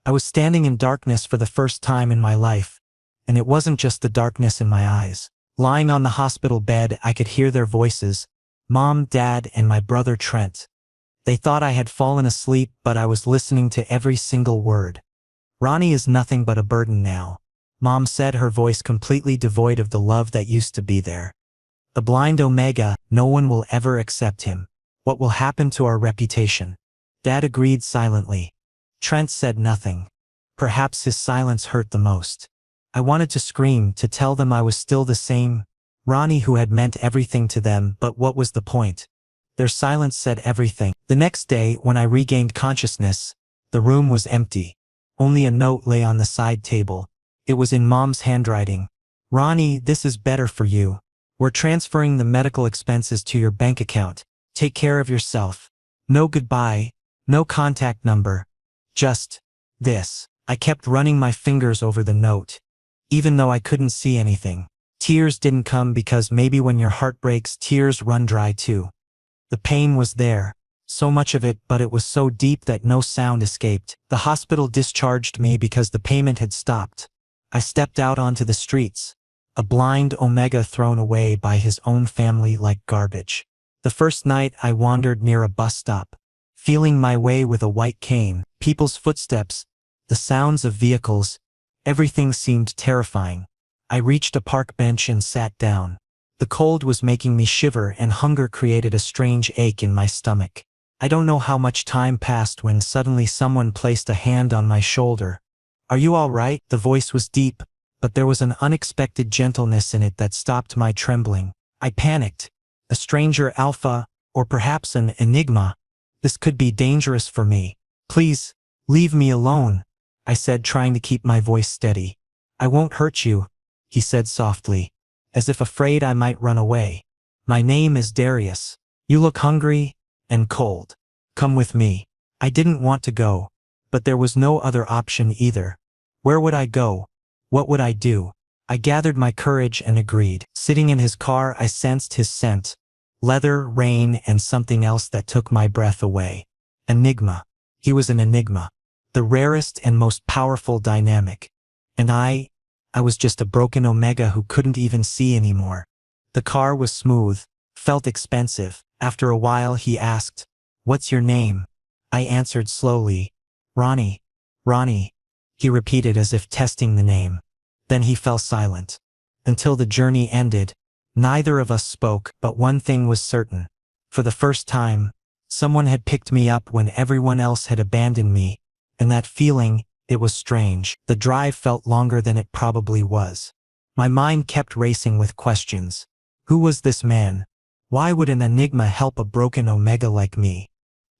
I was standing in darkness for the first time in my life, and it wasn't just the darkness in my eyes. Lying on the hospital bed, I could hear their voices, Mom, Dad, and my brother Trent. They thought I had fallen asleep, but I was listening to every single word. Ronnie is nothing but a burden now, Mom said, her voice completely devoid of the love that used to be there. The blind Omega, no one will ever accept him. What will happen to our reputation? Dad agreed silently. Trent said nothing. Perhaps his silence hurt the most. I wanted to scream, to tell them I was still the same Ronnie who had meant everything to them, but what was the point? Their silence said everything. The next day, when I regained consciousness, the room was empty. Only a note lay on the side table. It was in Mom's handwriting. Ronnie, this is better for you. We're transferring the medical expenses to your bank account. Take care of yourself. No goodbye, no contact number. Just this. I kept running my fingers over the note, even though I couldn't see anything. Tears didn't come because maybe when your heart breaks, tears run dry too. The pain was there, so much of it, but it was so deep that no sound escaped. The hospital discharged me because the payment had stopped. I stepped out onto the streets, a blind Omega thrown away by his own family like garbage. The first night I wandered near a bus stop, feeling my way with a white cane, people's footsteps, the sounds of vehicles, everything seemed terrifying. I reached a park bench and sat down. The cold was making me shiver and hunger created a strange ache in my stomach. I don't know how much time passed when suddenly someone placed a hand on my shoulder. Are you all right? The voice was deep, but there was an unexpected gentleness in it that stopped my trembling. I panicked. A stranger, Alpha, or perhaps an Enigma. This could be dangerous for me. Please, leave me alone, I said, trying to keep my voice steady. I won't hurt you, he said softly, as if afraid I might run away. My name is Darius. You look hungry and cold. Come with me. I didn't want to go, but there was no other option either. Where would I go? What would I do? I gathered my courage and agreed. Sitting in his car, I sensed his scent. Leather, rain, and something else that took my breath away. Enigma. He was an enigma. The rarest and most powerful dynamic. And I was just a broken Omega who couldn't even see anymore. The car was smooth, felt expensive. After a while he asked, "What's your name?" I answered slowly, "Ronnie." "Ronnie," he repeated as if testing the name. Then he fell silent. Until the journey ended, neither of us spoke, but one thing was certain. For the first time, someone had picked me up when everyone else had abandoned me, and that feeling, it was strange. The drive felt longer than it probably was. My mind kept racing with questions. Who was this man? Why would an enigma help a broken Omega like me?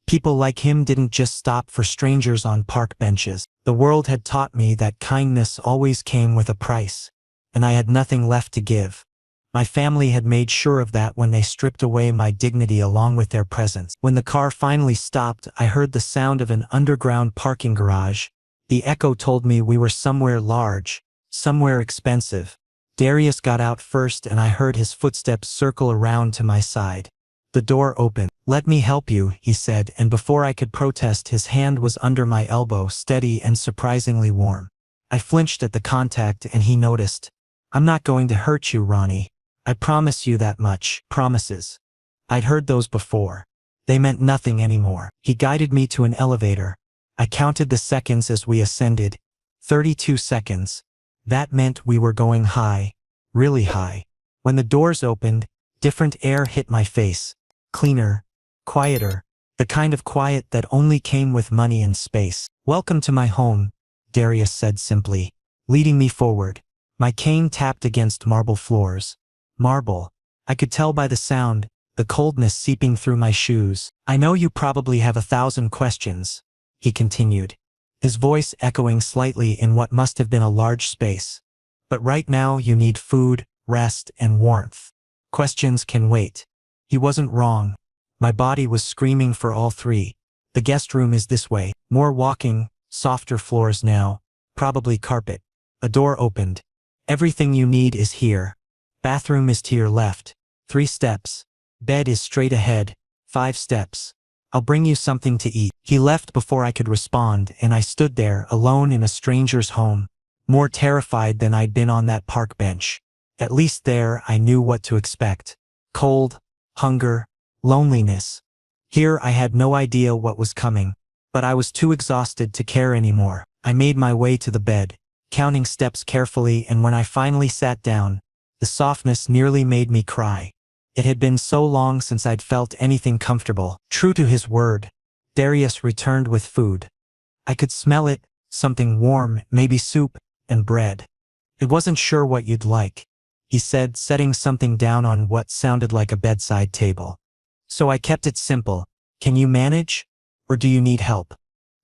People like him didn't just stop for strangers on park benches. The world had taught me that kindness always came with a price, and I had nothing left to give. My family had made sure of that when they stripped away my dignity along with their presence. When the car finally stopped, I heard the sound of an underground parking garage. The echo told me we were somewhere large, somewhere expensive. Darius got out first and I heard his footsteps circle around to my side. The door opened. "Let me help you," he said, and before I could protest, his hand was under my elbow, steady and surprisingly warm. I flinched at the contact and he noticed. "I'm not going to hurt you, Ronnie. I promise you that much." Promises. I'd heard those before. They meant nothing anymore. He guided me to an elevator. I counted the seconds as we ascended. 32 seconds. That meant we were going high. Really high. When the doors opened, different air hit my face. Cleaner. Quieter. The kind of quiet that only came with money and space. "Welcome to my home," Darius said simply, leading me forward. My cane tapped against marble floors. Marble. I could tell by the sound, the coldness seeping through my shoes. "I know you probably have 1,000 questions," he continued, his voice echoing slightly in what must have been a large space. "But right now you need food, rest, and warmth. Questions can wait." He wasn't wrong. My body was screaming for all three. "The guest room is this way." More walking, softer floors now, probably carpet. A door opened. "Everything you need is here. Bathroom is to your left. 3 steps. Bed is straight ahead. 5 steps. I'll bring you something to eat. He left before I could respond, and I stood there, alone in a stranger's home, more terrified than I'd been on that park bench. At least there, I knew what to expect. Cold, hunger, loneliness. Here I had no idea what was coming, but I was too exhausted to care anymore. I made my way to the bed, counting steps carefully, and when I finally sat down, the softness nearly made me cry. It had been so long since I'd felt anything comfortable. True to his word, Darius returned with food. I could smell it, something warm, maybe soup, and bread. "It wasn't sure what you'd like," he said, setting something down on what sounded like a bedside table. "So I kept it simple. Can you manage? Or do you need help?"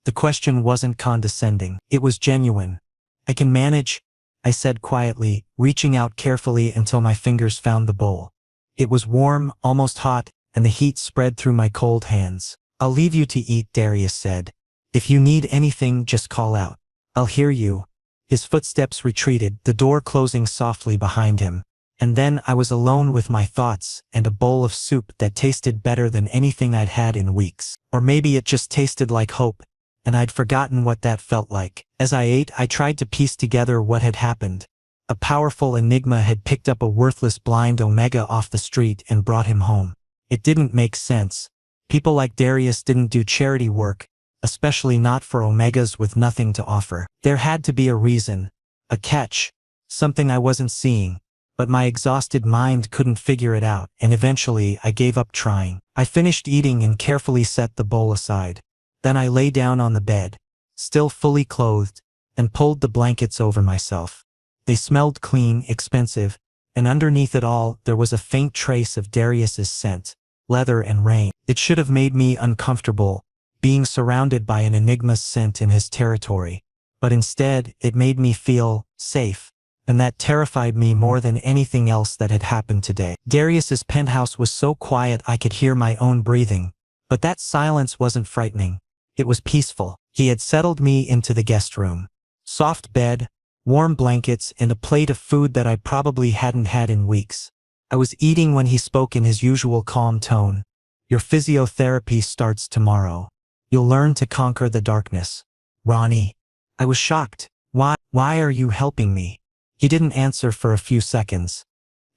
The question wasn't condescending. It was genuine. "I can manage," I said quietly, reaching out carefully until my fingers found the bowl. It was warm, almost hot, and the heat spread through my cold hands. "I'll leave you to eat," Darius said. "If you need anything, just call out. I'll hear you." His footsteps retreated, the door closing softly behind him. And then I was alone with my thoughts and a bowl of soup that tasted better than anything I'd had in weeks. Or maybe it just tasted like hope, and I'd forgotten what that felt like. As I ate, I tried to piece together what had happened. A powerful Enigma had picked up a worthless blind Omega off the street and brought him home. It didn't make sense. People like Darius didn't do charity work, especially not for Omegas with nothing to offer. There had to be a reason, a catch, something I wasn't seeing, but my exhausted mind couldn't figure it out, and eventually I gave up trying. I finished eating and carefully set the bowl aside. Then I lay down on the bed, still fully clothed, and pulled the blankets over myself. They smelled clean, expensive, and underneath it all, there was a faint trace of Darius's scent, leather and rain. It should have made me uncomfortable, being surrounded by an Enigma's scent in his territory. But instead, it made me feel safe, and that terrified me more than anything else that had happened today. Darius's penthouse was so quiet I could hear my own breathing, but that silence wasn't frightening. It was peaceful. He had settled me into the guest room. Soft bed, warm blankets, and a plate of food that I probably hadn't had in weeks. I was eating when he spoke in his usual calm tone. "Your physiotherapy starts tomorrow. You'll learn to conquer the darkness, Ronnie." I was shocked. Why are you helping me?" He didn't answer for a few seconds.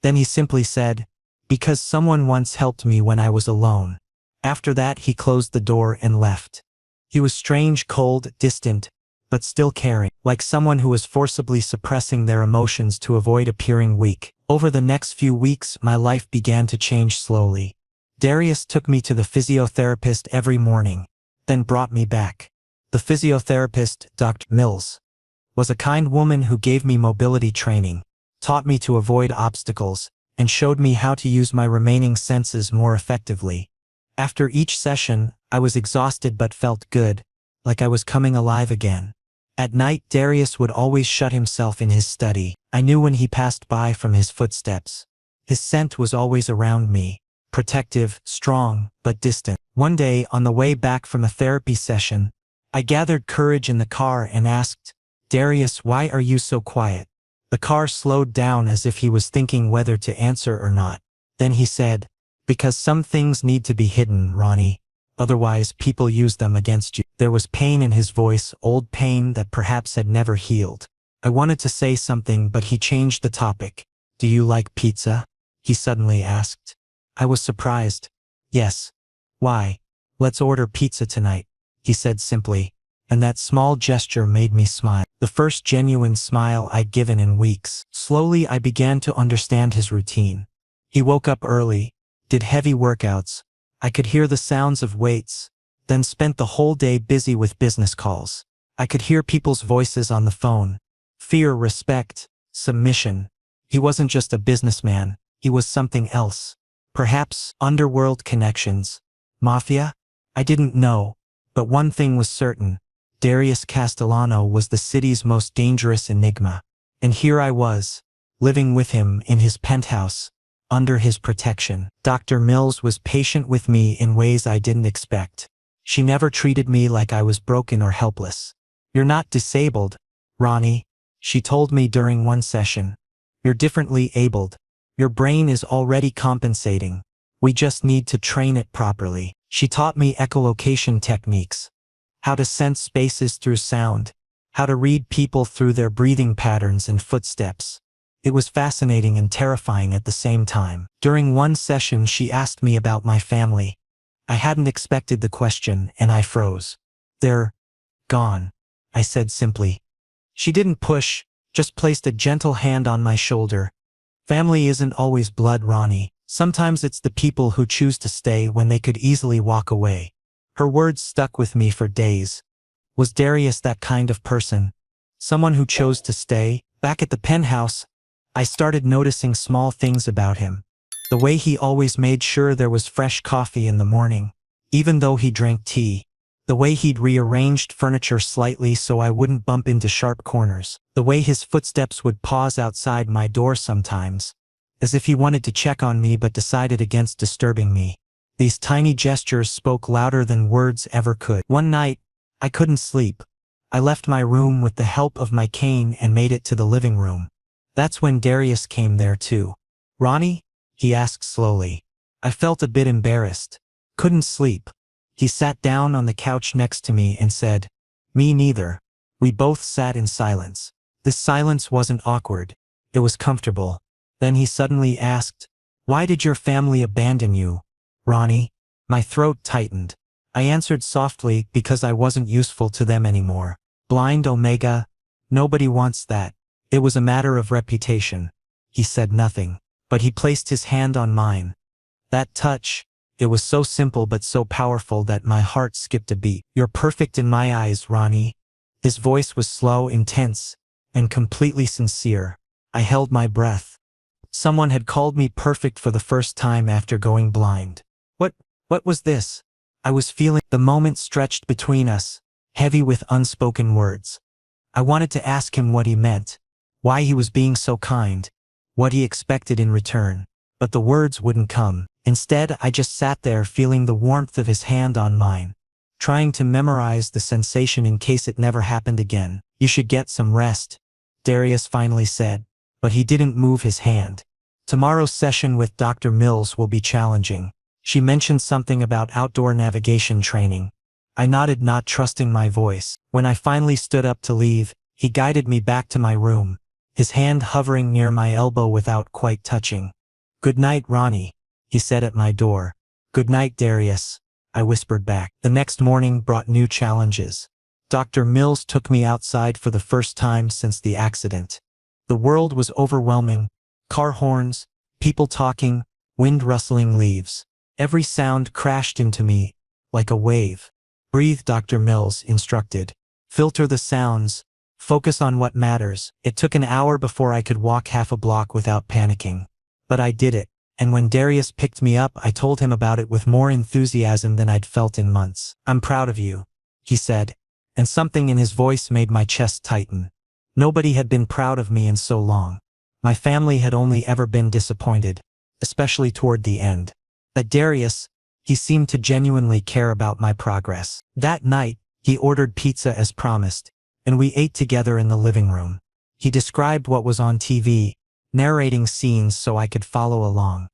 Then he simply said, "Because someone once helped me when I was alone." After that, he closed the door and left. He was strange, cold, distant, but still caring, like someone who was forcibly suppressing their emotions to avoid appearing weak. Over the next few weeks, my life began to change slowly. Darius took me to the physiotherapist every morning, then brought me back. The physiotherapist, Dr. Mills, was a kind woman who gave me mobility training, taught me to avoid obstacles, and showed me how to use my remaining senses more effectively. After each session, I was exhausted but felt good, like I was coming alive again. At night, Darius would always shut himself in his study. I knew when he passed by from his footsteps. His scent was always around me, protective, strong, but distant. One day, on the way back from a therapy session, I gathered courage in the car and asked, "Darius, why are you so quiet?" The car slowed down as if he was thinking whether to answer or not. Then he said, "Because some things need to be hidden, Ronnie. Otherwise, people use them against you." There was pain in his voice, old pain that perhaps had never healed. I wanted to say something, but he changed the topic. "Do you like pizza?" he suddenly asked. I was surprised. "Yes." "Why?" "Let's order pizza tonight," he said simply, and that small gesture made me smile. The first genuine smile I'd given in weeks. Slowly, I began to understand his routine. He woke up early, did heavy workouts. I could hear the sounds of weights, then spent the whole day busy with business calls. I could hear people's voices on the phone. Fear, respect, submission. He wasn't just a businessman, he was something else. Perhaps underworld connections. Mafia? I didn't know, but one thing was certain. Darius Castellano was the city's most dangerous enigma. And here I was, living with him in his penthouse, under his protection. Dr. Mills was patient with me in ways I didn't expect. She never treated me like I was broken or helpless. "You're not disabled, Ronnie," she told me during one session. "You're differently abled. Your brain is already compensating. We just need to train it properly." She taught me echolocation techniques, how to sense spaces through sound, how to read people through their breathing patterns and footsteps. It was fascinating and terrifying at the same time. During one session, she asked me about my family. I hadn't expected the question, and I froze. "They're gone," I said simply. She didn't push, just placed a gentle hand on my shoulder. "Family isn't always blood, Ronnie. Sometimes it's the people who choose to stay when they could easily walk away." Her words stuck with me for days. Was Darius that kind of person? Someone who chose to stay? Back at the penthouse, I started noticing small things about him. The way he always made sure there was fresh coffee in the morning, even though he drank tea. The way he'd rearranged furniture slightly so I wouldn't bump into sharp corners. The way his footsteps would pause outside my door sometimes, as if he wanted to check on me but decided against disturbing me. These tiny gestures spoke louder than words ever could. One night, I couldn't sleep. I left my room with the help of my cane and made it to the living room. That's when Darius came there too. "Ronnie?" he asked slowly. I felt a bit embarrassed. Couldn't sleep. He sat down on the couch next to me and said, "Me neither." We both sat in silence. This silence wasn't awkward. It was comfortable. Then he suddenly asked, "Why did your family abandon you, Ronnie?" My throat tightened. I answered softly, "Because I wasn't useful to them anymore." Blind Omega? Nobody wants that. It was a matter of reputation. He said nothing, but he placed his hand on mine. That touch, it was so simple but so powerful that my heart skipped a beat. "You're perfect in my eyes, Ronnie." His voice was slow, intense, and completely sincere. I held my breath. Someone had called me perfect for the first time after going blind. What was this? I was feeling. The moment stretched between us, heavy with unspoken words. I wanted to ask him what he meant, why he was being so kind, what he expected in return. But the words wouldn't come. Instead, I just sat there feeling the warmth of his hand on mine, trying to memorize the sensation in case it never happened again. "You should get some rest," Darius finally said, but he didn't move his hand. "Tomorrow's session with Dr. Mills will be challenging." She mentioned something about outdoor navigation training. I nodded, not trusting my voice. When I finally stood up to leave, he guided me back to my room, his hand hovering near my elbow without quite touching. "Good night, Ronnie," he said at my door. "Good night, Darius," I whispered back. The next morning brought new challenges. Dr. Mills took me outside for the first time since the accident. The world was overwhelming. Car horns, people talking, wind rustling leaves. Every sound crashed into me, like a wave. "Breathe," Dr. Mills instructed. "Filter the sounds. Focus on what matters." It took an hour before I could walk half a block without panicking. But I did it, and when Darius picked me up, I told him about it with more enthusiasm than I'd felt in months. "I'm proud of you," he said, and something in his voice made my chest tighten. Nobody had been proud of me in so long. My family had only ever been disappointed, especially toward the end. But Darius, he seemed to genuinely care about my progress. That night, he ordered pizza as promised, and we ate together in the living room. He described what was on TV, narrating scenes so I could follow along.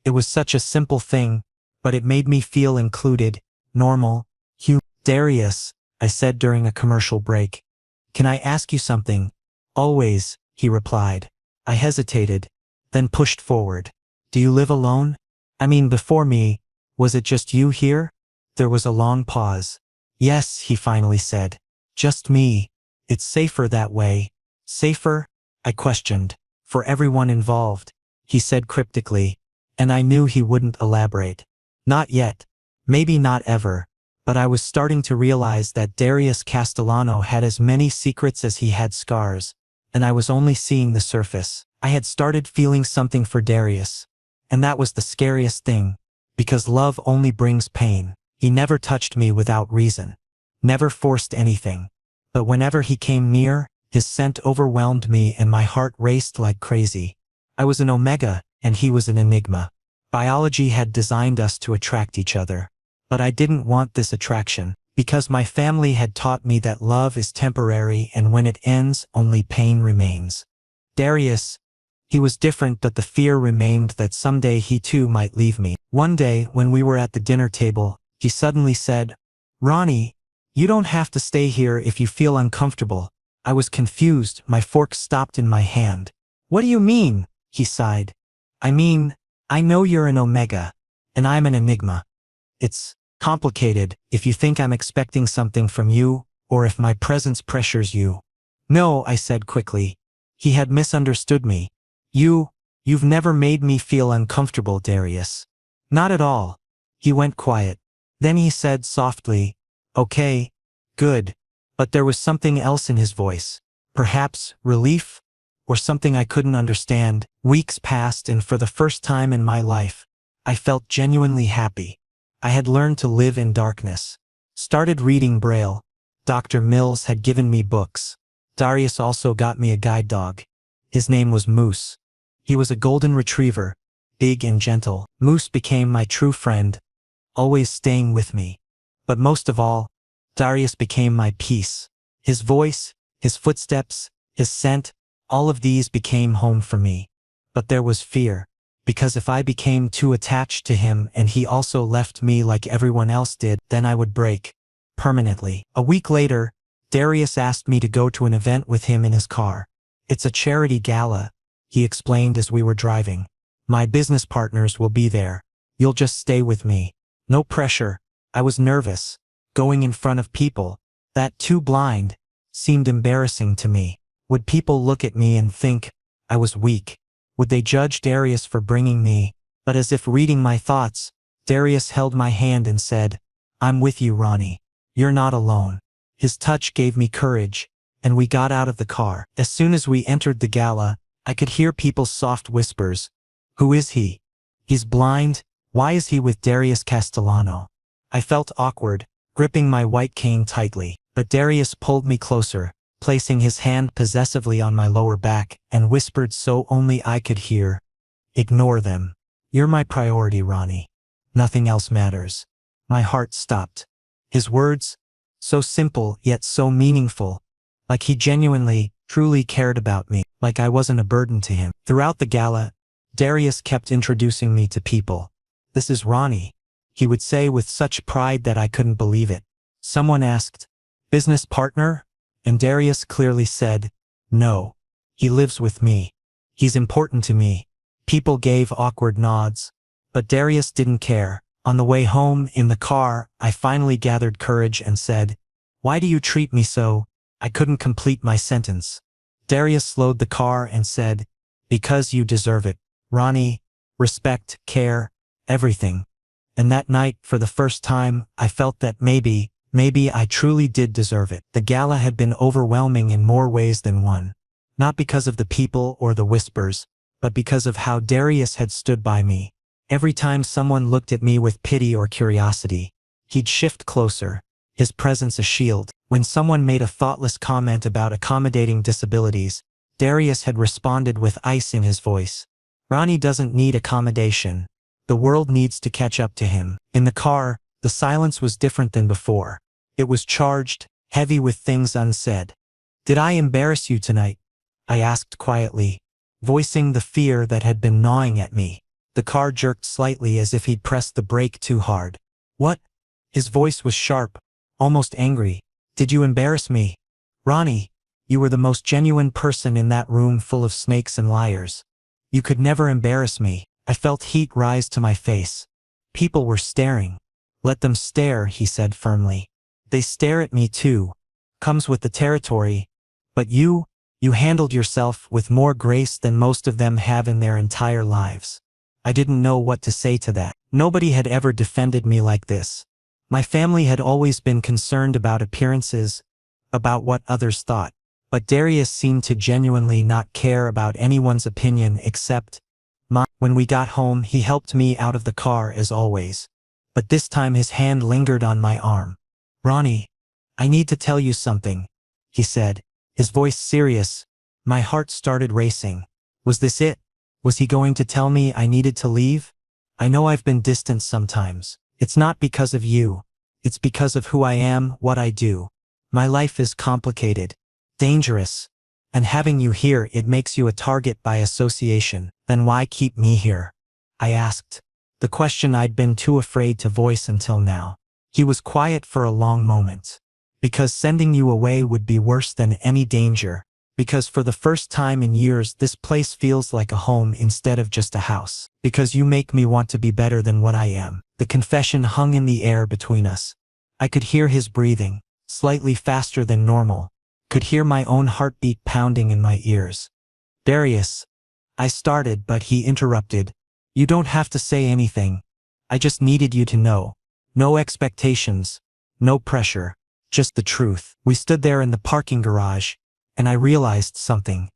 It was such a simple thing, but it made me feel included, normal, human. "Darius," I said during a commercial break, "can I ask you something?" "Always," he replied. I hesitated, then pushed forward. "Do you live alone? I mean, before me, was it just you here?" There was a long pause. "Yes," he finally said. "Just me. It's safer that way." "Safer?" I questioned. "For everyone involved," he said cryptically, and I knew he wouldn't elaborate. Not yet. Maybe not ever. But I was starting to realize that Darius Castellano had as many secrets as he had scars, and I was only seeing the surface. I had started feeling something for Darius. And that was the scariest thing, because love only brings pain. He never touched me without reason, never forced anything. But whenever he came near, his scent overwhelmed me and my heart raced like crazy. I was an Omega, and he was an Enigma. Biology had designed us to attract each other. But I didn't want this attraction, because my family had taught me that love is temporary and when it ends, only pain remains. Darius, he was different, but the fear remained that someday he too might leave me. One day, when we were at the dinner table, She suddenly said, "Ronnie, you don't have to stay here if you feel uncomfortable." I was confused, my fork stopped in my hand. "What do you mean?" he sighed. "I mean, I know you're an Omega, and I'm an Enigma. It's complicated if you think I'm expecting something from you, or if my presence pressures you." "No," I said quickly. He had misunderstood me. You've never made me feel uncomfortable, Darius." "Not at all." He went quiet. Then he said softly, "Okay, good." But there was something else in his voice. Perhaps relief? Or something I couldn't understand. Weeks passed, and for the first time in my life, I felt genuinely happy. I had learned to live in darkness. Started reading Braille. Dr. Mills had given me books. Darius also got me a guide dog. His name was Moose. He was a golden retriever, big and gentle. Moose became my true friend, always staying with me. But most of all, Darius became my peace. His voice, his footsteps, his scent, all of these became home for me. But there was fear, because if I became too attached to him and he also left me like everyone else did, then I would break. Permanently. A week later, Darius asked me to go to an event with him in his car. "It's a charity gala," he explained as we were driving. "My business partners will be there. You'll just stay with me. No pressure." I was nervous. Going in front of people, that too blind, seemed embarrassing to me. Would people look at me and think I was weak? Would they judge Darius for bringing me? But as if reading my thoughts, Darius held my hand and said, "I'm with you, Ronnie. You're not alone." His touch gave me courage, and we got out of the car. As soon as we entered the gala, I could hear people's soft whispers. "Who is he? He's blind. Why is he with Darius Castellano?" I felt awkward, gripping my white cane tightly, but Darius pulled me closer, placing his hand possessively on my lower back, and whispered so only I could hear, "Ignore them. You're my priority, Ronnie. Nothing else matters." My heart stopped. His words, so simple yet so meaningful, like he genuinely, truly cared about me, like I wasn't a burden to him. Throughout the gala, Darius kept introducing me to people. "This is Ronnie," he would say with such pride that I couldn't believe it. Someone asked, "Business partner?" And Darius clearly said, "No. He lives with me. He's important to me." People gave awkward nods, but Darius didn't care. On the way home, in the car, I finally gathered courage and said, "Why do you treat me so?" I couldn't complete my sentence. Darius slowed the car and said, "Because you deserve it, Ronnie. Respect, care, everything." And that night, for the first time, I felt that maybe I truly did deserve it. The gala had been overwhelming in more ways than one. Not because of the people or the whispers, but because of how Darius had stood by me. Every time someone looked at me with pity or curiosity, he'd shift closer, his presence a shield. When someone made a thoughtless comment about accommodating disabilities, Darius had responded with ice in his voice. "Ronnie doesn't need accommodation. The world needs to catch up to him." In the car, the silence was different than before. It was charged, heavy with things unsaid. "Did I embarrass you tonight?" I asked quietly, voicing the fear that had been gnawing at me. The car jerked slightly as if he'd pressed the brake too hard. "What?" His voice was sharp, almost angry. "Did you embarrass me? Ronnie, you were the most genuine person in that room full of snakes and liars. You could never embarrass me." I felt heat rise to my face. People were staring. "Let them stare," he said firmly. "They stare at me too. Comes with the territory. But you handled yourself with more grace than most of them have in their entire lives." I didn't know what to say to that. Nobody had ever defended me like this. My family had always been concerned about appearances, about what others thought. But Darius seemed to genuinely not care about anyone's opinion except mine. When we got home, he helped me out of the car as always. But this time his hand lingered on my arm. "Ronnie, I need to tell you something," he said, his voice serious. My heart started racing. Was this it? Was he going to tell me I needed to leave? "I know I've been distant sometimes. It's not because of you. It's because of who I am, what I do. My life is complicated, dangerous. And having you here, it makes you a target by association. Then why keep me here?" I asked. The question I'd been too afraid to voice until now. He was quiet for a long moment. Because sending you away would be worse than any danger. Because for the first time in years this place feels like a home instead of just a house. Because you make me want to be better than what I am. The confession hung in the air between us. I could hear his breathing, slightly faster than normal. Could hear my own heartbeat pounding in my ears. Darius. I started, but he interrupted. You don't have to say anything. I just needed you to know. No expectations. No pressure. Just the truth. We stood there in the parking garage, and I realized something.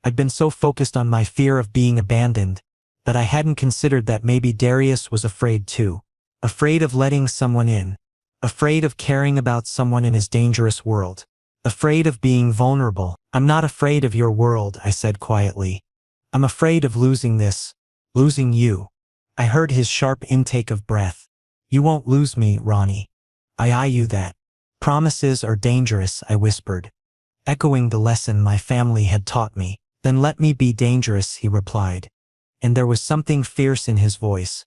I'd been so focused on my fear of being abandoned that I hadn't considered that maybe Darius was afraid too. Afraid of letting someone in. Afraid of caring about someone in his dangerous world. Afraid of being vulnerable. I'm not afraid of your world, I said quietly. I'm afraid of losing this. Losing you. I heard his sharp intake of breath. You won't lose me, Ronnie. I owe you that. Promises are dangerous, I whispered, echoing the lesson my family had taught me. Then let me be dangerous, he replied. And there was something fierce in his voice.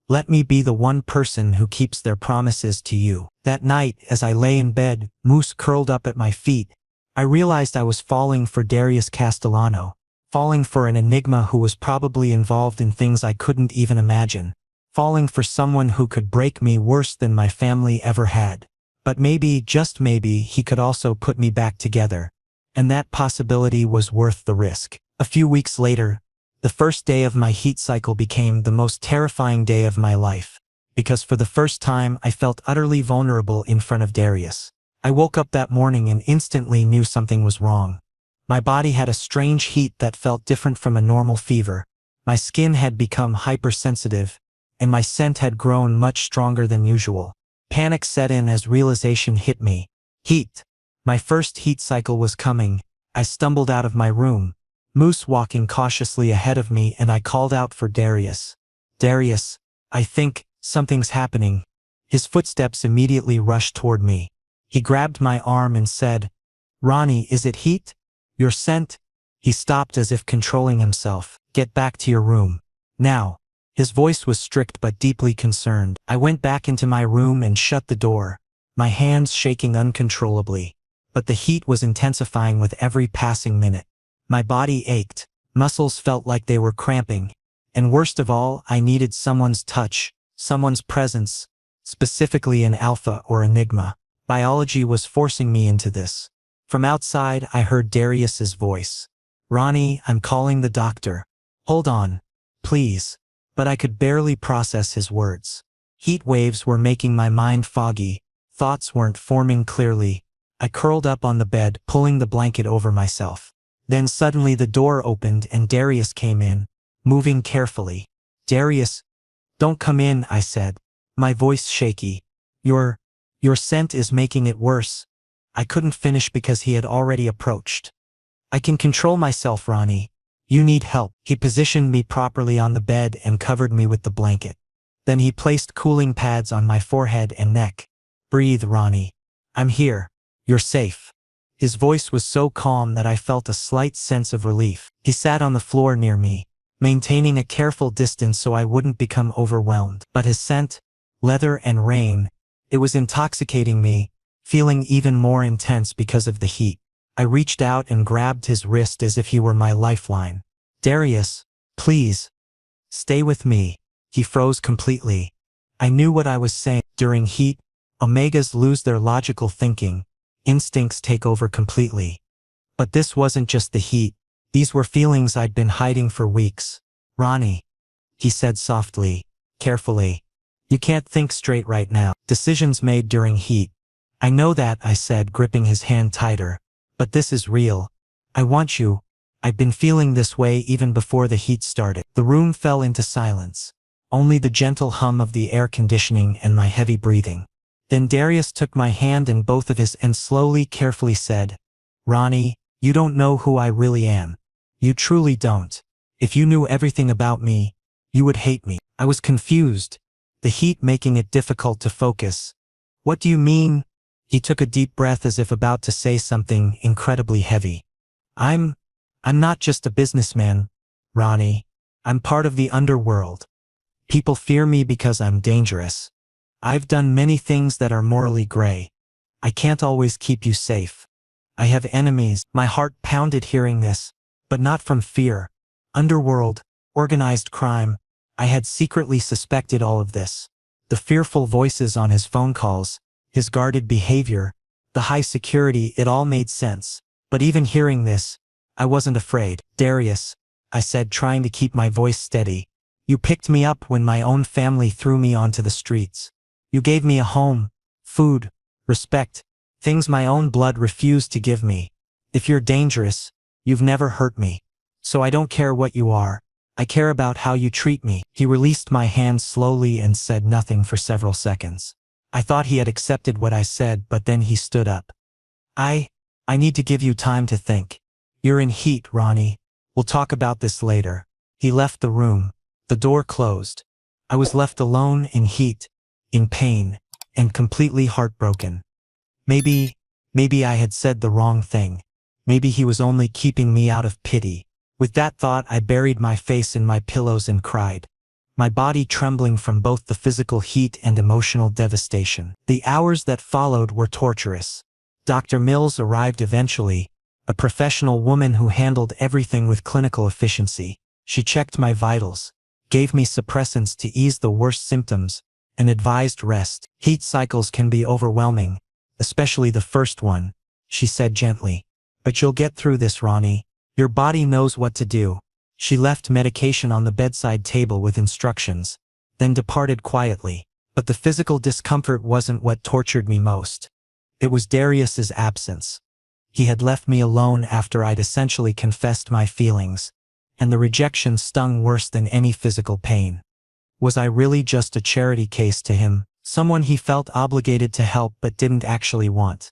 Let me be the one person who keeps their promises to you. That night, as I lay in bed, Moose curled up at my feet, I realized I was falling for Darius Castellano. Falling for an enigma who was probably involved in things I couldn't even imagine. Falling for someone who could break me worse than my family ever had. But maybe, just maybe, he could also put me back together. And that possibility was worth the risk. A few weeks later, the first day of my heat cycle became the most terrifying day of my life. Because for the first time I felt utterly vulnerable in front of Darius. I woke up that morning and instantly knew something was wrong. My body had a strange heat that felt different from a normal fever. My skin had become hypersensitive, and my scent had grown much stronger than usual. Panic set in as realization hit me. Heat. My first heat cycle was coming. I stumbled out of my room, Moose walking cautiously ahead of me, and I called out for Darius. Darius, I think something's happening. His footsteps immediately rushed toward me. He grabbed my arm and said, Ronnie, is it heat? Your scent? He stopped as if controlling himself. Get back to your room. Now. His voice was strict but deeply concerned. I went back into my room and shut the door, my hands shaking uncontrollably. But the heat was intensifying with every passing minute. My body ached, muscles felt like they were cramping, and worst of all, I needed someone's touch, someone's presence, specifically an alpha or enigma. Biology was forcing me into this. From outside, I heard Darius's voice. Ronnie, I'm calling the doctor. Hold on, please. But I could barely process his words. Heat waves were making my mind foggy. Thoughts weren't forming clearly. I curled up on the bed, pulling the blanket over myself. Then suddenly the door opened and Darius came in, moving carefully. Darius, don't come in, I said, my voice shaky. Your scent is making it worse. I couldn't finish because he had already approached. I can control myself, Ronnie. You need help. He positioned me properly on the bed and covered me with the blanket. Then he placed cooling pads on my forehead and neck. Breathe, Ronnie. I'm here. You're safe. His voice was so calm that I felt a slight sense of relief. He sat on the floor near me, maintaining a careful distance so I wouldn't become overwhelmed. But his scent, leather and rain, it was intoxicating me, feeling even more intense because of the heat. I reached out and grabbed his wrist as if he were my lifeline. Darius, please. Stay with me. He froze completely. I knew what I was saying. During heat, omegas lose their logical thinking. Instincts take over completely. But this wasn't just the heat. These were feelings I'd been hiding for weeks. Ronnie, he said softly, carefully. You can't think straight right now. Decisions made during heat. I know that, I said, gripping his hand tighter. But this is real. I want you. I've been feeling this way even before the heat started. The room fell into silence. Only the gentle hum of the air conditioning and my heavy breathing. Then Darius took my hand in both of his and slowly, carefully said, Ronnie, you don't know who I really am. You truly don't. If you knew everything about me, you would hate me. I was confused, the heat making it difficult to focus. What do you mean? He took a deep breath as if about to say something incredibly heavy. I'm not just a businessman, Ronnie. I'm part of the underworld. People fear me because I'm dangerous. I've done many things that are morally gray. I can't always keep you safe. I have enemies. My heart pounded hearing this, but not from fear. Underworld, organized crime. I had secretly suspected all of this. The fearful voices on his phone calls, his guarded behavior, the high security, it all made sense. But even hearing this, I wasn't afraid. Darius, I said, trying to keep my voice steady. You picked me up when my own family threw me onto the streets. You gave me a home, food, respect, things my own blood refused to give me. If you're dangerous, you've never hurt me. So I don't care what you are. I care about how you treat me. He released my hand slowly and said nothing for several seconds. I thought he had accepted what I said, but then he stood up. I need to give you time to think. You're in heat, Ronnie. We'll talk about this later. He left the room. The door closed. I was left alone in heat, in pain, and completely heartbroken. Maybe I had said the wrong thing. Maybe he was only keeping me out of pity. With that thought, I buried my face in my pillows and cried, my body trembling from both the physical heat and emotional devastation. The hours that followed were torturous. Dr. Mills arrived eventually, a professional woman who handled everything with clinical efficiency. She checked my vitals, gave me suppressants to ease the worst symptoms, and advised rest. Heat cycles can be overwhelming, especially the first one, she said gently. But you'll get through this, Ronnie. Your body knows what to do. She left medication on the bedside table with instructions, then departed quietly. But the physical discomfort wasn't what tortured me most. It was Darius's absence. He had left me alone after I'd essentially confessed my feelings, and the rejection stung worse than any physical pain. Was I really just a charity case to him, someone he felt obligated to help but didn't actually want?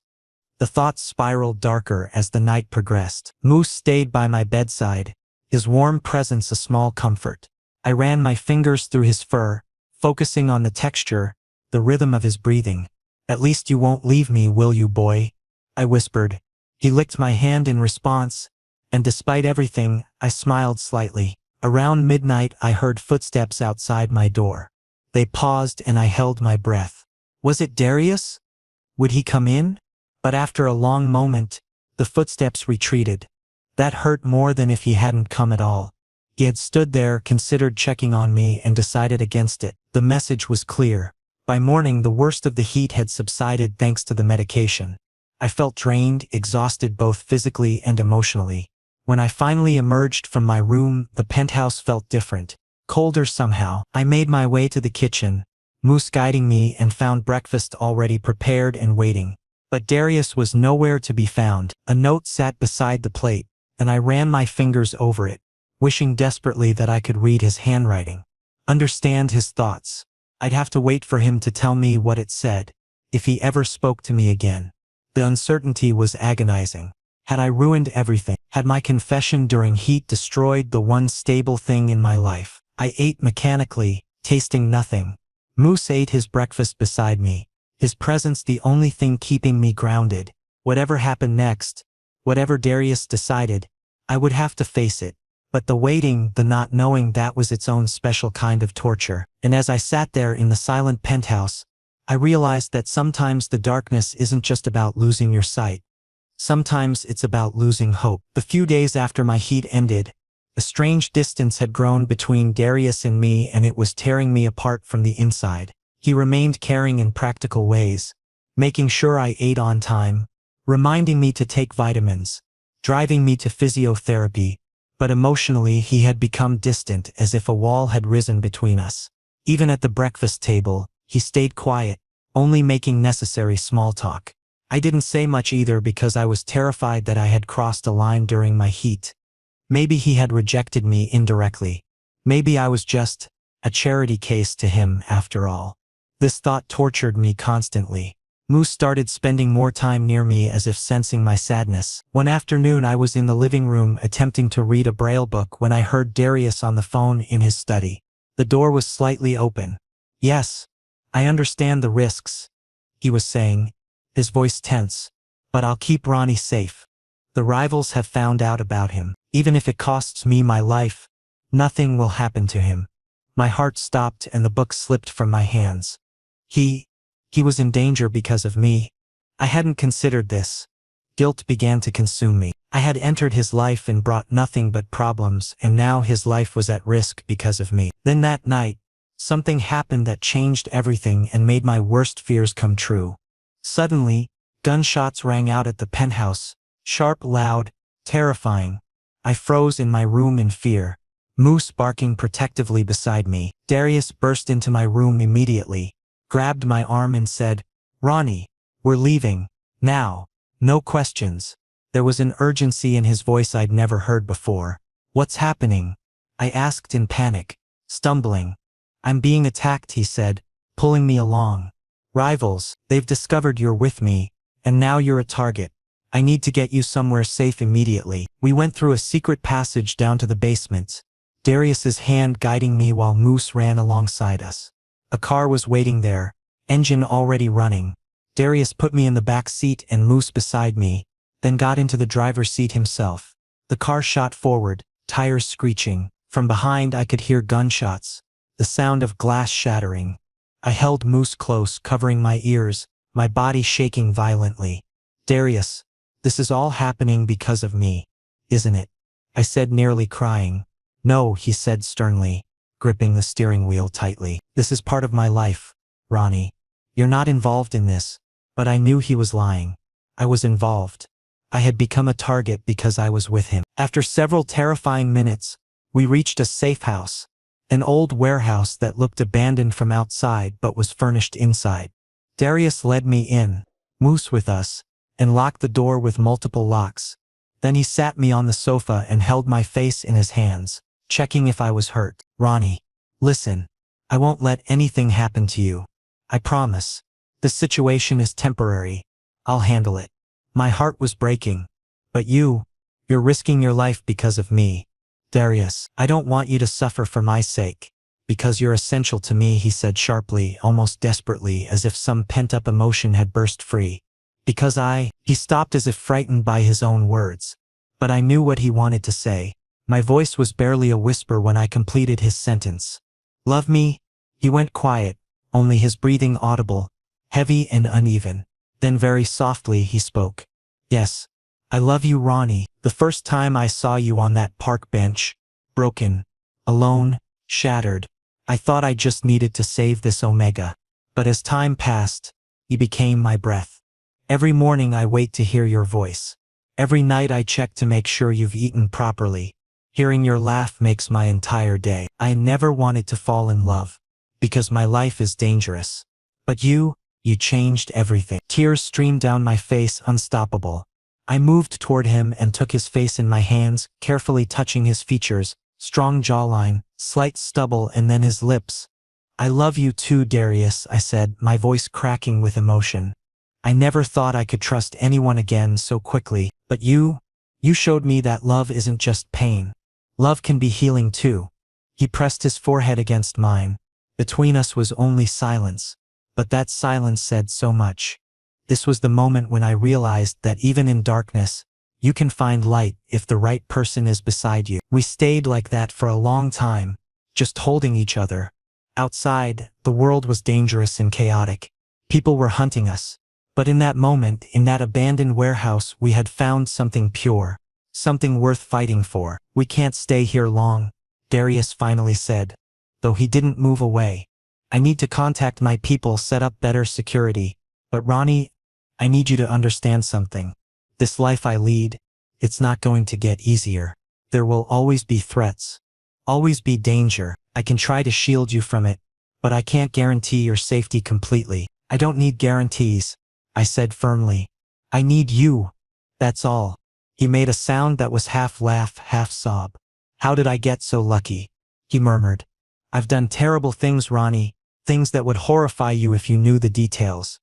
The thoughts spiraled darker as the night progressed. Moose stayed by my bedside, his warm presence a small comfort. I ran my fingers through his fur, focusing on the texture, the rhythm of his breathing. At least you won't leave me, will you, boy? I whispered. He licked my hand in response, and despite everything, I smiled slightly. Around midnight, I heard footsteps outside my door. They paused and I held my breath. Was it Darius? Would he come in? But after a long moment, the footsteps retreated. That hurt more than if he hadn't come at all. He had stood there, considered checking on me, and decided against it. The message was clear. By morning, the worst of the heat had subsided thanks to the medication. I felt drained, exhausted both physically and emotionally. When I finally emerged from my room, the penthouse felt different, colder somehow. I made my way to the kitchen, Moose guiding me, and found breakfast already prepared and waiting. But Darius was nowhere to be found. A note sat beside the plate, and I ran my fingers over it, wishing desperately that I could read his handwriting, understand his thoughts. I'd have to wait for him to tell me what it said, if he ever spoke to me again. The uncertainty was agonizing. Had I ruined everything? Had my confession during heat destroyed the one stable thing in my life? I ate mechanically, tasting nothing. Moose ate his breakfast beside me, his presence the only thing keeping me grounded. Whatever happened next, whatever Darius decided, I would have to face it. But the waiting, the not knowing, that was its own special kind of torture. And as I sat there in the silent penthouse, I realized that sometimes the darkness isn't just about losing your sight. Sometimes it's about losing hope. The few days after my heat ended, a strange distance had grown between Darius and me, and it was tearing me apart from the inside. He remained caring in practical ways, making sure I ate on time, reminding me to take vitamins, driving me to physiotherapy, but emotionally he had become distant, as if a wall had risen between us. Even at the breakfast table, he stayed quiet, only making necessary small talk. I didn't say much either because I was terrified that I had crossed a line during my heat. Maybe he had rejected me indirectly. Maybe I was just a charity case to him after all. This thought tortured me constantly. Moose started spending more time near me, as if sensing my sadness. One afternoon I was in the living room attempting to read a Braille book when I heard Darius on the phone in his study. The door was slightly open. "Yes, I understand the risks," he was saying, his voice tense, "but I'll keep Ronnie safe. The rivals have found out about him. Even if it costs me my life, nothing will happen to him." My heart stopped and the book slipped from my hands. He was in danger because of me. I hadn't considered this. Guilt began to consume me. I had entered his life and brought nothing but problems, and now his life was at risk because of me. Then that night, something happened that changed everything and made my worst fears come true. Suddenly, gunshots rang out at the penthouse, sharp, loud, terrifying. I froze in my room in fear, Moose barking protectively beside me. Darius burst into my room immediately, grabbed my arm and said, "Ronnie, we're leaving. Now. No questions." There was an urgency in his voice I'd never heard before. "What's happening?" I asked in panic, stumbling. "I'm being attacked," he said, pulling me along. "Rivals, they've discovered you're with me, and now you're a target. I need to get you somewhere safe immediately." We went through a secret passage down to the basement, Darius's hand guiding me while Moose ran alongside us. A car was waiting there, engine already running. Darius put me in the back seat and Moose beside me, then got into the driver's seat himself. The car shot forward, tires screeching. From behind I could hear gunshots, the sound of glass shattering. I held Moose close, covering my ears, my body shaking violently. "Darius, this is all happening because of me, isn't it?" I said, nearly crying. "No," he said sternly, gripping the steering wheel tightly. "This is part of my life, Ronnie. You're not involved in this." But I knew he was lying. I was involved. I had become a target because I was with him. After several terrifying minutes, we reached a safe house, an old warehouse that looked abandoned from outside but was furnished inside. Darius led me in, Moose with us, and locked the door with multiple locks. Then he sat me on the sofa and held my face in his hands, checking if I was hurt. "Ronnie, listen. I won't let anything happen to you. I promise. This situation is temporary. I'll handle it." My heart was breaking. "But you're risking your life because of me. Darius, I don't want you to suffer for my sake. Because you're essential to me," he said sharply, almost desperately, as if some pent-up emotion had burst free. "Because He stopped as if frightened by his own words. But I knew what he wanted to say. My voice was barely a whisper when I completed his sentence. "Love me?" He went quiet, only his breathing audible, heavy and uneven. Then very softly he spoke. "Yes. I love you, Ronnie. The first time I saw you on that park bench, broken, alone, shattered, I thought I just needed to save this Omega. But as time passed, you became my breath. Every morning I wait to hear your voice. Every night I check to make sure you've eaten properly. Hearing your laugh makes my entire day. I never wanted to fall in love, because my life is dangerous. But you changed everything." Tears streamed down my face, unstoppable. I moved toward him and took his face in my hands, carefully touching his features, strong jawline, slight stubble, and then his lips. "I love you too, Darius," I said, my voice cracking with emotion. "I never thought I could trust anyone again so quickly, but you showed me that love isn't just pain. Love can be healing too." He pressed his forehead against mine. Between us was only silence, but that silence said so much. This was the moment when I realized that even in darkness, you can find light if the right person is beside you. We stayed like that for a long time, just holding each other. Outside, the world was dangerous and chaotic. People were hunting us. But in that moment, in that abandoned warehouse, we had found something pure, something worth fighting for. "We can't stay here long," Darius finally said, though he didn't move away. "I need to contact my people, set up better security. But Ronnie, I need you to understand something. This life I lead, it's not going to get easier. There will always be threats. Always be danger. I can try to shield you from it, but I can't guarantee your safety completely." "I don't need guarantees," I said firmly. "I need you. That's all." He made a sound that was half laugh, half sob. "How did I get so lucky?" he murmured. "I've done terrible things, Ronnie, things that would horrify you if you knew the details.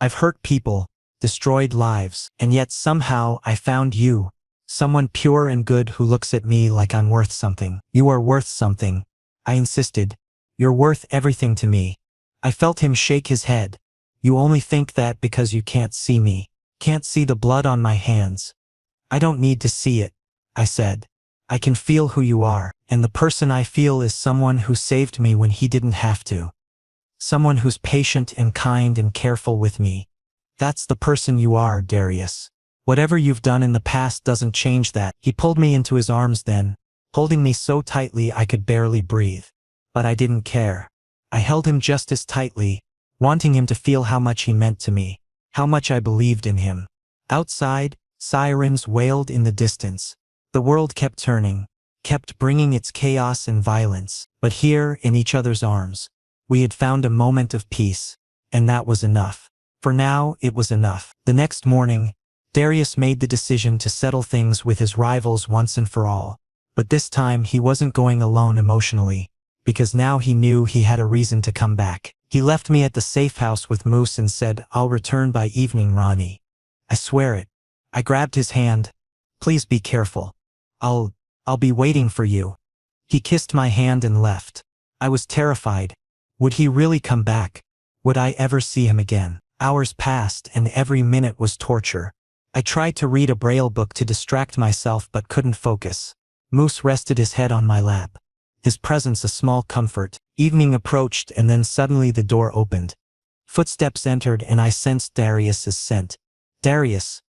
I've hurt people, destroyed lives, and yet somehow I found you, someone pure and good who looks at me like I'm worth something." "You are worth something," I insisted. "You're worth everything to me." I felt him shake his head. "You only think that because you can't see me, can't see the blood on my hands." "I don't need to see it," I said. "I can feel who you are, and the person I feel is someone who saved me when he didn't have to. Someone who's patient and kind and careful with me. That's the person you are, Darius. Whatever you've done in the past doesn't change that. He pulled me into his arms then, holding me so tightly I could barely breathe. But I didn't care. I held him just as tightly, wanting him to feel how much he meant to me, how much I believed in him. Outside, sirens wailed in the distance. The world kept turning, kept bringing its chaos and violence. But here, in each other's arms, we had found a moment of peace, and that was enough. For now, it was enough. The next morning, Darius made the decision to settle things with his rivals once and for all. But this time he wasn't going alone emotionally, because now he knew he had a reason to come back. He left me at the safe house with Moose and said, "I'll return by evening, Ronnie. I swear it." I grabbed his hand. "Please be careful. I'll be waiting for you." He kissed my hand and left. I was terrified. Would he really come back? Would I ever see him again? Hours passed and every minute was torture. I tried to read a Braille book to distract myself but couldn't focus. Moose rested his head on my lap, his presence a small comfort. Evening approached and then suddenly the door opened. Footsteps entered and I sensed Darius's scent. "Darius!"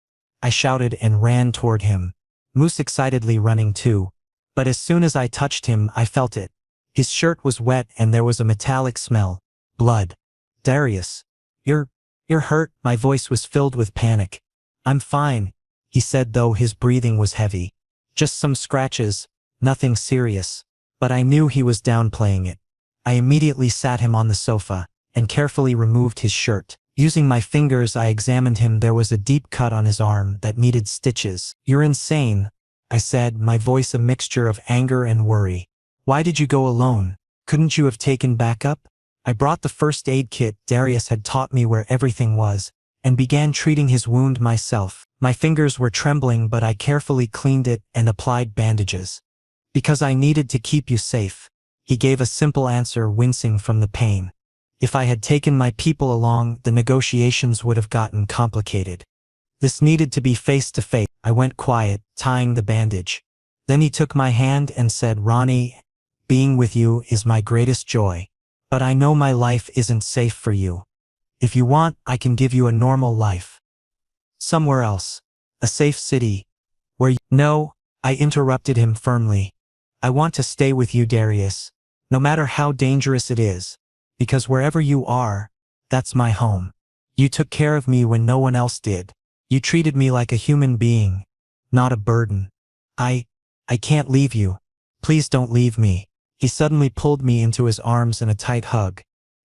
I shouted and ran toward him, Moose excitedly running too. But as soon as I touched him I felt it. His shirt was wet and there was a metallic smell. Blood. "Darius! You're hurt." My voice was filled with panic. "I'm fine," he said, though his breathing was heavy. "Just some scratches, nothing serious." But I knew he was downplaying it. I immediately sat him on the sofa and carefully removed his shirt. Using my fingers I examined him. There was a deep cut on his arm that needed stitches. "You're insane," I said, my voice a mixture of anger and worry. "Why did you go alone? Couldn't you have taken backup?" I brought the first aid kit Darius had taught me where everything was, and began treating his wound myself. My fingers were trembling but I carefully cleaned it and applied bandages. "Because I needed to keep you safe." He gave a simple answer, wincing from the pain. If I had taken my people along, the negotiations would have gotten complicated. This needed to be face to face. I went quiet, tying the bandage. Then he took my hand and said, "Ronnie, being with you is my greatest joy. But I know my life isn't safe for you. If you want, I can give you a normal life. Somewhere else. A safe city. Where you—" "No," I interrupted him firmly. "I want to stay with you, Darius. No matter how dangerous it is. Because wherever you are, that's my home. You took care of me when no one else did. You treated me like a human being, not a burden. I can't leave you. Please don't leave me." He suddenly pulled me into his arms in a tight hug.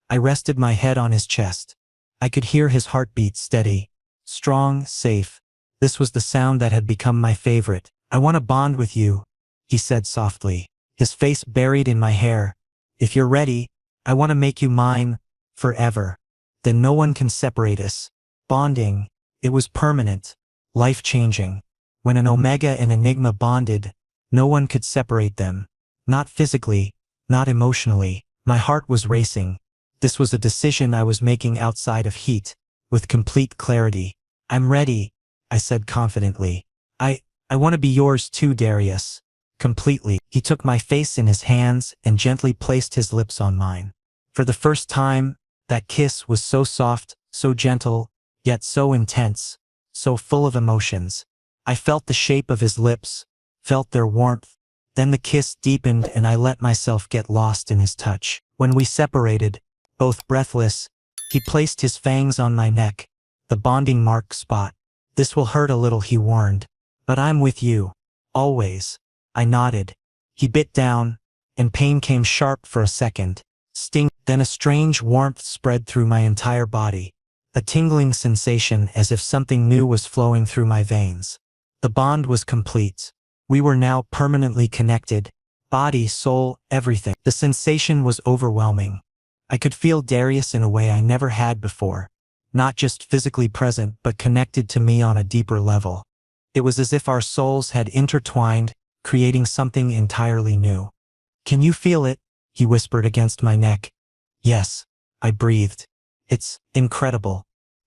I rested my head on his chest. I could hear his heartbeat, steady, strong, safe. This was the sound that had become my favorite. "I want to bond with you," he said softly, his face buried in my hair. "If you're ready, I want to make you mine, forever. Then no one can separate us." Bonding. It was permanent, life-changing. When an Omega and Enigma bonded, no one could separate them. Not physically, not emotionally. My heart was racing. This was a decision I was making outside of heat, with complete clarity. "I'm ready," I said confidently. I want to be yours too, Darius. Completely." He took my face in his hands and gently placed his lips on mine. For the first time, that kiss was so soft, so gentle, yet so intense, so full of emotions. I felt the shape of his lips, felt their warmth. Then the kiss deepened and I let myself get lost in his touch. When we separated, both breathless, he placed his fangs on my neck, the bonding mark spot. "This will hurt a little," he warned. "But I'm with you. Always." I nodded. He bit down, and pain came sharp for a second. Sting. Then a strange warmth spread through my entire body. A tingling sensation as if something new was flowing through my veins. The bond was complete. We were now permanently connected. Body, soul, everything. The sensation was overwhelming. I could feel Darius in a way I never had before. Not just physically present, but connected to me on a deeper level. It was as if our souls had intertwined, creating something entirely new. "Can you feel it?" he whispered against my neck. "Yes," I breathed. "It's incredible."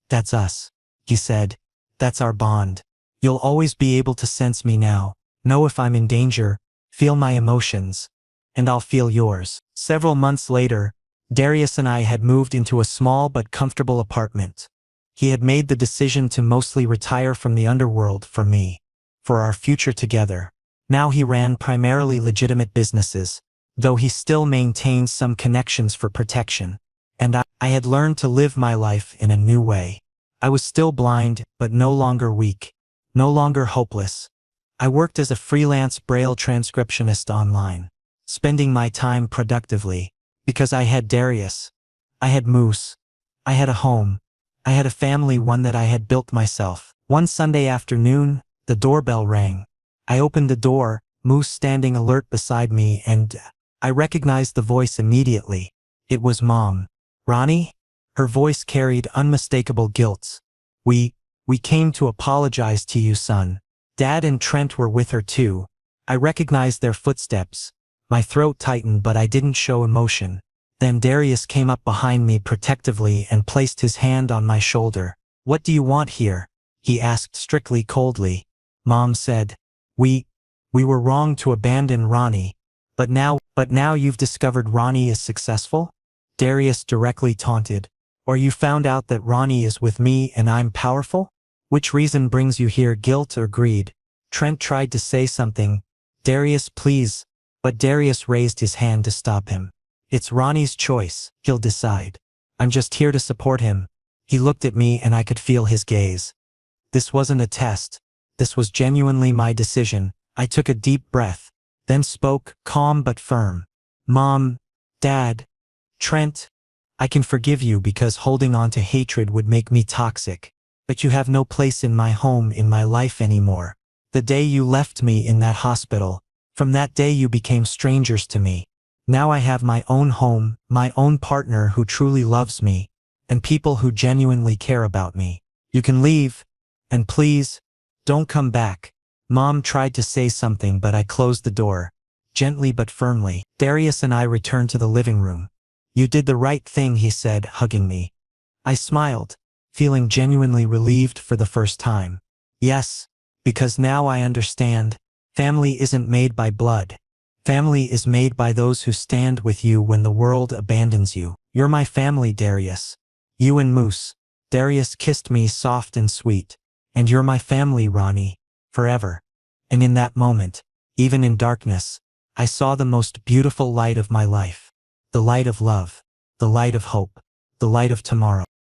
"That's us," he said. "That's our bond. You'll always be able to sense me now, know if I'm in danger, feel my emotions. And I'll feel yours." Several months later, Darius and I had moved into a small but comfortable apartment. He had made the decision to mostly retire from the underworld for me, for our future together. Now he ran primarily legitimate businesses, though he still maintained some connections for protection. And I had learned to live my life in a new way. I was still blind, but no longer weak, no longer hopeless. I worked as a freelance Braille transcriptionist online, spending my time productively, because I had Darius. I had Moose. I had a home. I had a family, one that I had built myself. One Sunday afternoon, the doorbell rang. I opened the door, Moose standing alert beside me, and I recognized the voice immediately. It was Mom. Ronnie? Her voice carried unmistakable guilt. We came to apologize to you, son. Dad and Trent were with her too. I recognized their footsteps. My throat tightened, but I didn't show emotion. Then Darius came up behind me protectively and placed his hand on my shoulder. What do you want here? He asked strictly coldly. Mom said, We were wrong to abandon Ronnie. But now you've discovered Ronnie is successful? Darius directly taunted. Or you found out that Ronnie is with me and I'm powerful? Which reason brings you here, guilt or greed? Trent tried to say something. Darius, please. But Darius raised his hand to stop him. It's Ronnie's choice. He'll decide. I'm just here to support him. He looked at me and I could feel his gaze. This wasn't a test. This was genuinely my decision. I took a deep breath, then spoke, calm but firm. Mom, Dad, Trent, I can forgive you because holding on to hatred would make me toxic. But you have no place in my home, in my life anymore. The day you left me in that hospital, from that day you became strangers to me. Now I have my own home, my own partner who truly loves me, and people who genuinely care about me. You can leave, and please, don't come back. Mom tried to say something, but I closed the door, gently but firmly. Darius and I returned to the living room. You did the right thing, he said, hugging me. I smiled, feeling genuinely relieved for the first time. Yes, because now I understand. Family isn't made by blood. Family is made by those who stand with you when the world abandons you. You're my family, Darius. You and Moose. Darius kissed me soft and sweet. And you're my family, Ronnie. Forever. And in that moment, even in darkness, I saw the most beautiful light of my life. The light of love. The light of hope. The light of tomorrow.